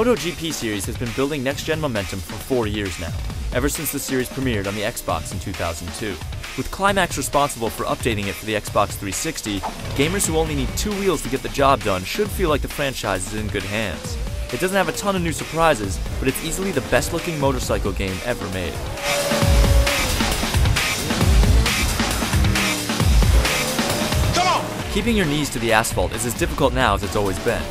Moto GP series has been building next-gen momentum for 4 years now, ever since the series premiered on the Xbox in 2002. With Climax responsible for updating it for the Xbox 360, gamers who only need 2 wheels to get the job done should feel like the franchise is in good hands. It doesn't have a ton of new surprises, but it's easily the best-looking motorcycle game ever made. Keeping your knees to the asphalt is as difficult now as it's always been.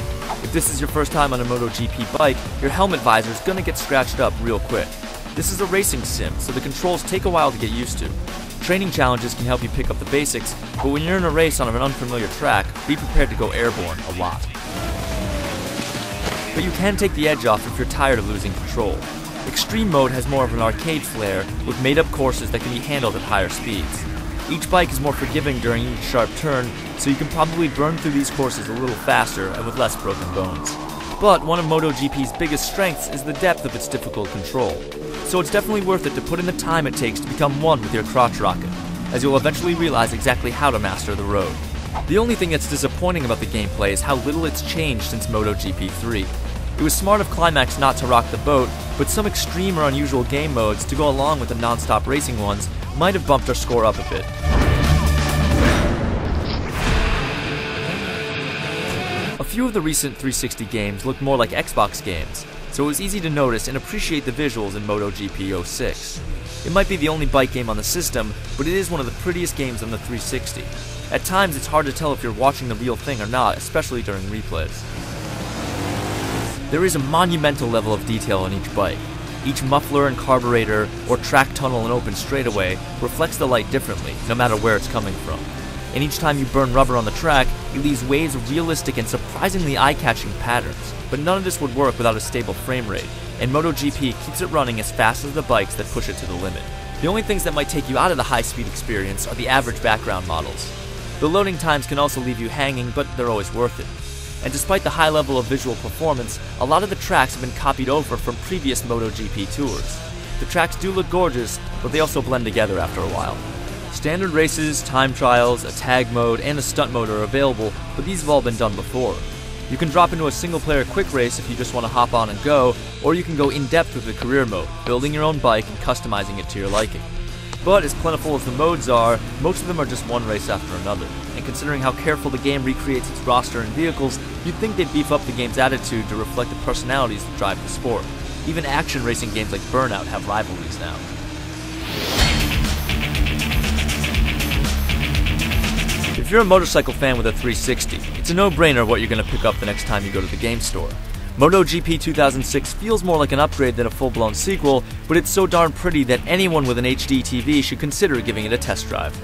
If this is your first time on a Moto GP bike, your helmet visor is gonna get scratched up real quick. This is a racing sim, so the controls take a while to get used to. Training challenges can help you pick up the basics, but when you're in a race on an unfamiliar track, be prepared to go airborne a lot. But you can take the edge off if you're tired of losing control. Extreme mode has more of an arcade flair, with made-up courses that can be handled at higher speeds. Each bike is more forgiving during each sharp turn, so you can probably burn through these courses a little faster and with less broken bones. But one of MotoGP's biggest strengths is the depth of its difficult control, so it's definitely worth it to put in the time it takes to become one with your crotch rocket, as you'll eventually realize exactly how to master the road. The only thing that's disappointing about the gameplay is how little it's changed since MotoGP 3. It was smart of Climax not to rock the boat, but some extreme or unusual game modes to go along with the non-stop racing ones might have bumped our score up a bit. A few of the recent 360 games looked more like Xbox games, so it was easy to notice and appreciate the visuals in MotoGP 06. It might be the only bike game on the system, but it is one of the prettiest games on the 360. At times it's hard to tell if you're watching the real thing or not, especially during replays. There is a monumental level of detail on each bike. Each muffler and carburetor, or track tunnel and open straightaway, reflects the light differently, no matter where it's coming from. And each time you burn rubber on the track, it leaves waves of realistic and surprisingly eye-catching patterns. But none of this would work without a stable frame rate, and MotoGP keeps it running as fast as the bikes that push it to the limit. The only things that might take you out of the high-speed experience are the average background models. The loading times can also leave you hanging, but they're always worth it. And despite the high level of visual performance, a lot of the tracks have been copied over from previous MotoGP tours. The tracks do look gorgeous, but they also blend together after a while. Standard races, time trials, a tag mode, and a stunt mode are available, but these have all been done before. You can drop into a single-player quick race if you just want to hop on and go, or you can go in-depth with the career mode, building your own bike and customizing it to your liking. But as plentiful as the modes are, most of them are just one race after another, and considering how careful the game recreates its roster and vehicles, you'd think they'd beef up the game's attitude to reflect the personalities that drive the sport. Even action racing games like Burnout have rivalries now. If you're a motorcycle fan with a 360, it's a no-brainer what you're going to pick up the next time you go to the game store. MotoGP 2006 feels more like an upgrade than a full-blown sequel, but it's so darn pretty that anyone with an HD TV should consider giving it a test drive.